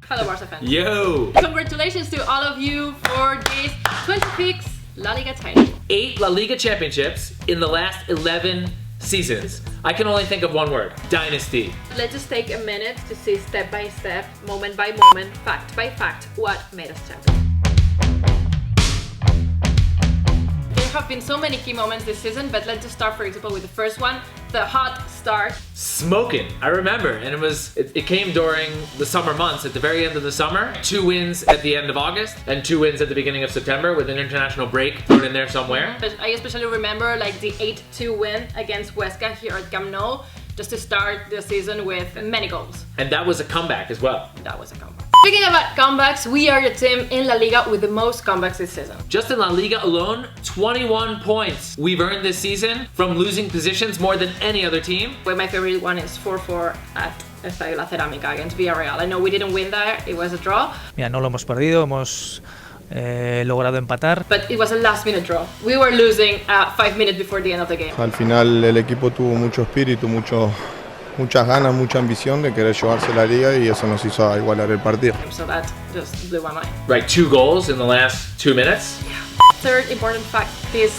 Hello, Barca fans. Yo! Congratulations to all of you for this 26 Laliga title. 8 La Liga championships in the last 11 seasons. I can only think of one word: dynasty. Let's just take a minute to see step by step, moment by moment, fact by fact, what made us champions. There have been so many key moments this season, but let's just start, for example, with the first one, the hot start. Smoking, I remember, and it came during the summer months, at the very end of the summer. 2 wins at the end of August, and 2 wins at the beginning of September, with an international break thrown in there somewhere. But I especially remember like the 8-2 win against Huesca here at Camp Nou, just to start the season with many goals. And that was a comeback as well. That was a comeback. Speaking about comebacks, we are the team in La Liga with the most comebacks this season. Just in La Liga alone, 21 points we've earned this season from losing positions more than any other team. Well, my favorite one is 4-4 at Estadio La Cerámica against Villarreal. I know we didn't win there, it was a draw. Mira, no lo hemos perdido, hemos logrado empatar. But it was a last minute draw. We were losing 5 minutes before the end of the game. Al final el equipo tuvo mucho espíritu, muchas ganas, mucha ambición de querer llevarse la liga y eso nos hizo igualar el partido. So that just blew my mind. Right, 2 goals in the last 2 minutes. Yeah. Third important fact this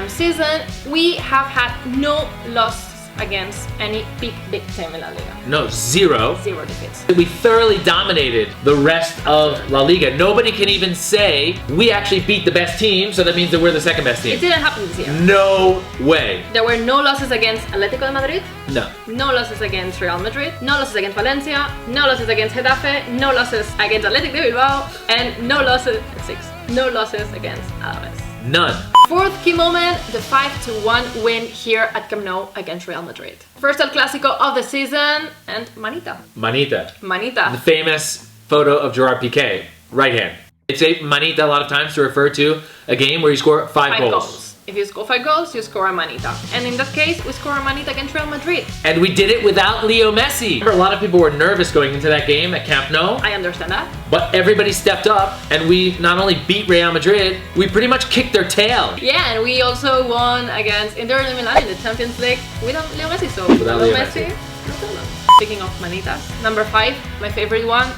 season, we have had no losses against any big team in La Liga. No, 0. 0 defeats. We thoroughly dominated the rest of La Liga. Nobody can even say we actually beat the best team, so that means that we're the second best team. It didn't happen this year. No way. There were no losses against Atletico de Madrid. No. No losses against Real Madrid. No losses against Valencia. No losses against Getafe. No losses against Athletic de Bilbao. And no losses, 6. No losses against Alaves. None. Fourth key moment, the 5-1 win here at Camp Nou against Real Madrid. First El Clásico of the season, and Manita. Manita. Manita. The famous photo of Gerard Piqué, right hand. It's a manita a lot of times to refer to a game where you score 5 goals. If you score 5 goals, you score a manita. And in that case, we score a manita against Real Madrid. And we did it without Leo Messi. A lot of people were nervous going into that game at Camp Nou. I understand that. But everybody stepped up, and we not only beat Real Madrid, we pretty much kicked their tail. Yeah, and we also won against Inter de Milan in the Champions League without Leo Messi. So without Leo Messi, no problem. Speaking of manitas, number 5, my favorite one.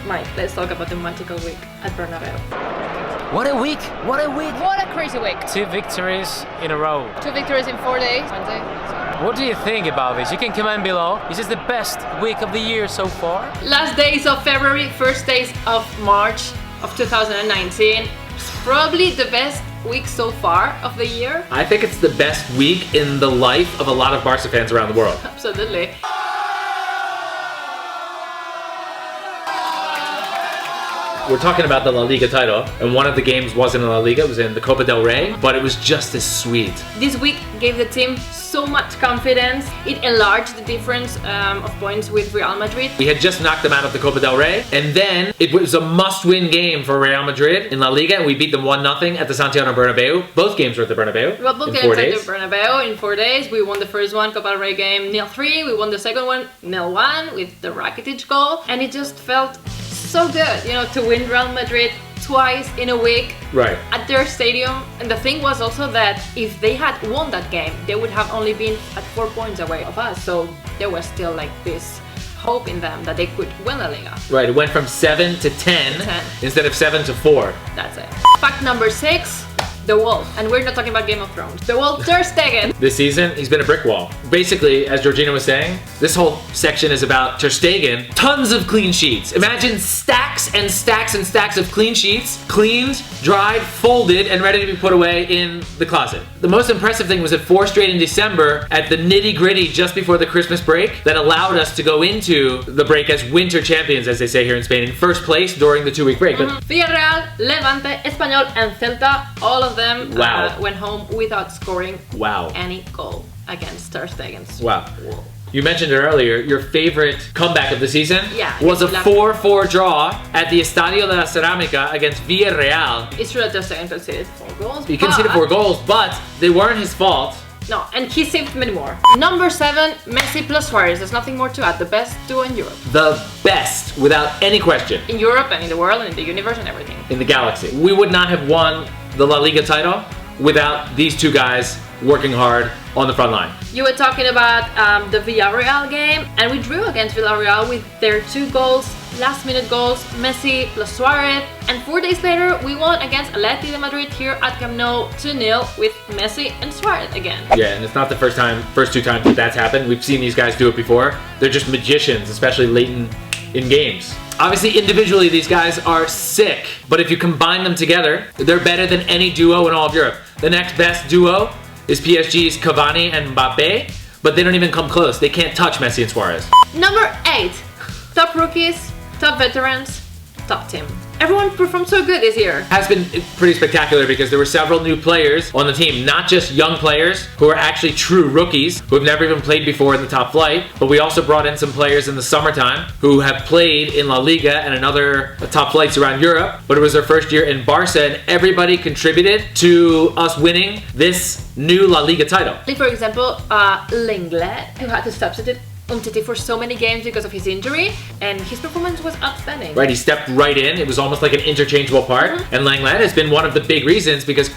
Mike, let's talk about the magical week at Bernabeu. What a week! What a week! What a crazy week. 2 victories in a row. 2 victories in 4 days. Wednesday. What do you think about this? You can comment below. Is this the best week of the year so far? Last days of February, first days of March of 2019. Probably the best week so far of the year. I think it's the best week in the life of a lot of Barca fans around the world. Absolutely. We're talking about the La Liga title, and one of the games wasn't in La Liga, it was in the Copa del Rey, but it was just as sweet. This week gave the team so much confidence. It enlarged the difference of points with Real Madrid. We had just knocked them out of the Copa del Rey, and then it was a must-win game for Real Madrid in La Liga, and we beat them 1-0 at the Santiago Bernabeu. Both games were at the Bernabeu. Well, both games at the Bernabeu in 4 days. We won the first one, Copa del Rey game 0-3. We won the second one 0-1 with the Rakitic goal, and it just felt so good, you know, to win Real Madrid twice in a week at their stadium. And the thing was also that if they had won that game, they would have only been at 4 points away of us. So there was still like this hope in them that they could win La Liga. Right, it went from 7 to 10 instead of 7 to 4. That's it. Fact number 6. The wall, and we're not talking about Game of Thrones. The wall, Ter Stegen. This season, he's been a brick wall. Basically, as Georgina was saying, this whole section is about Ter Stegen. Tons of clean sheets. Imagine stacks and stacks and stacks of clean sheets, cleaned, dried, folded, and ready to be put away in the closet. The most impressive thing was that 4 straight in December at the nitty-gritty just before the Christmas break that allowed us to go into the break as winter champions, as they say here in Spain, in first place during the 2-week break. Villarreal, Levante, Espanyol, and Celta, all of them went home without scoring any goal against Ter Stegen's wall. You mentioned it earlier, your favorite comeback of the season was a 4-4 draw at the Estadio de la Cerámica against Villarreal. It's true that Ter Stegen conceded 4 goals. He conceded 4 goals, but they weren't his fault. No, and he saved many more. Number 7, Messi plus Suarez. There's nothing more to add. The best duo in Europe. The best, without any question. In Europe and in the world and in the universe and everything. In the galaxy. We would not have won the La Liga title without these two guys working hard on the front line. You were talking about the Villarreal game, and we drew against Villarreal with their 2 goals, last-minute goals, Messi plus Suarez, and 4 days later we won against Atleti de Madrid here at Camp Nou 2-0 with Messi and Suarez again. Yeah, and it's not the first 2 times that that's happened. We've seen these guys do it before. They're just magicians, especially late in games. Obviously, individually, these guys are sick, but if you combine them together, they're better than any duo in all of Europe. The next best duo is PSG's Cavani and Mbappe, but they don't even come close. They can't touch Messi and Suarez. Number 8. Top rookies, top veterans, top team. Everyone performed so good this year. Has been pretty spectacular because there were several new players on the team, not just young players who are actually true rookies who have never even played before in the top flight, but we also brought in some players in the summertime who have played in La Liga and in other top flights around Europe, but it was their first year in Barca, and everybody contributed to us winning this new La Liga title. Like for example, Lenglet, who had to substitute Umtiti for so many games because of his injury, and his performance was outstanding. Right, he stepped right in. It was almost like an interchangeable part. And Lenglet has been one of the big reasons because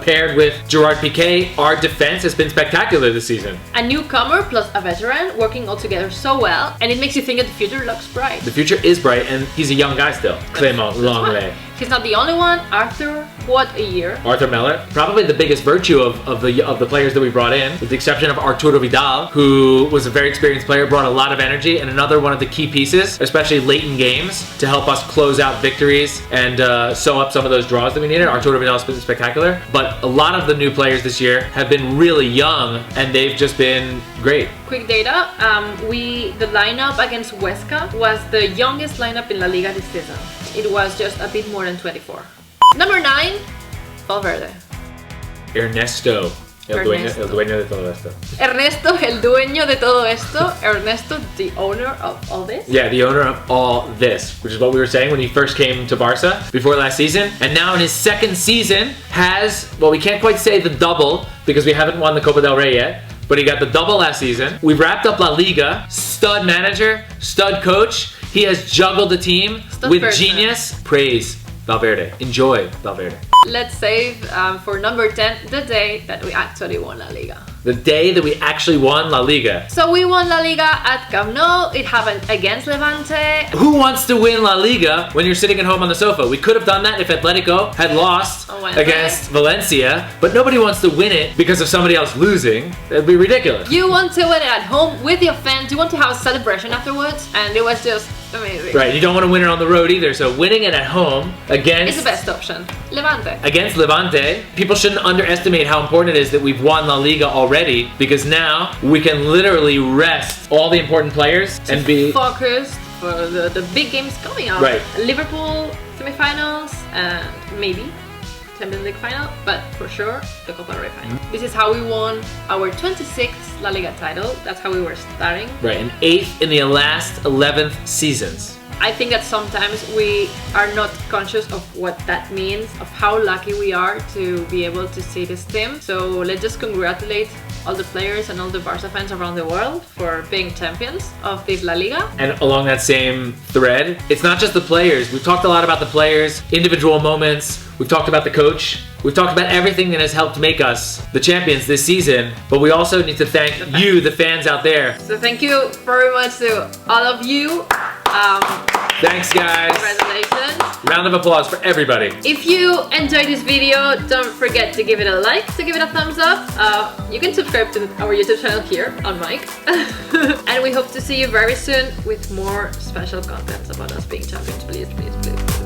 paired with Gerard Piqué, our defense has been spectacular this season. A newcomer plus a veteran working all together so well, and it makes you think that the future looks bright. The future is bright, and he's a young guy still. Clément Lenglet. He's not the only one. Arthur, what a year. Arthur Mellert, probably the biggest virtue of the players that we brought in, with the exception of Arturo Vidal, who was a very experienced player, brought a lot of energy, and another one of the key pieces, especially late in games, to help us close out victories and sew up some of those draws that we needed. Arturo Vidal has been spectacular, but a lot of the new players this year have been really young, and they've just been great. Quick data, the lineup against Huesca was the youngest lineup in La Liga this season. It was just a bit more than 24. Number 9, Valverde. Ernesto. El dueño de todo esto. Ernesto, el dueño de todo esto. Ernesto, the owner of all this. Yeah, the owner of all this, which is what we were saying when he first came to Barca before last season. And now in his second season has, well, we can't quite say the double because we haven't won the Copa del Rey yet, but he got the double last season. We've wrapped up La Liga, stud manager, stud coach. He has juggled the team with genius. Praise Valverde. Enjoy Valverde. Let's save for number 10 the day that we actually won La Liga. The day that we actually won La Liga. So we won La Liga at Camp Nou. It happened against Levante. Who wants to win La Liga when you're sitting at home on the sofa? We could have done that if Atletico had lost against Valencia, but nobody wants to win it because of somebody else losing. That'd be ridiculous. You want to win it at home with your fans. You want to have a celebration afterwards, and it was just amazing. Right, you don't want to win it on the road either, so winning it at home against... It's the best option. Levante. Against Levante. People shouldn't underestimate how important it is that we've won La Liga already, because now we can literally rest all the important players and be focused for the big games coming up. Right. Liverpool semifinals and maybe Champions League final, but for sure the Copa del Rey final. This is how we won our 26th La Liga title. That's how we were starting. Right, and 8th in the last 11th seasons. I think that sometimes we are not conscious of what that means, of how lucky we are to be able to see this team. So let's just congratulate all the players and all the Barca fans around the world for being champions of this La Liga. And along that same thread, it's not just the players. We've talked a lot about the players, individual moments. We've talked about the coach. We've talked about everything that has helped make us the champions this season. But we also need to thank you, the fans out there. So thank you very much to all of you. Thanks, guys. Congratulations. Round of applause for everybody. If you enjoyed this video, don't forget to give it a like, to give it a thumbs up. You can subscribe to our YouTube channel here on mic. And we hope to see you very soon with more special content about us being champions. Please, please, please.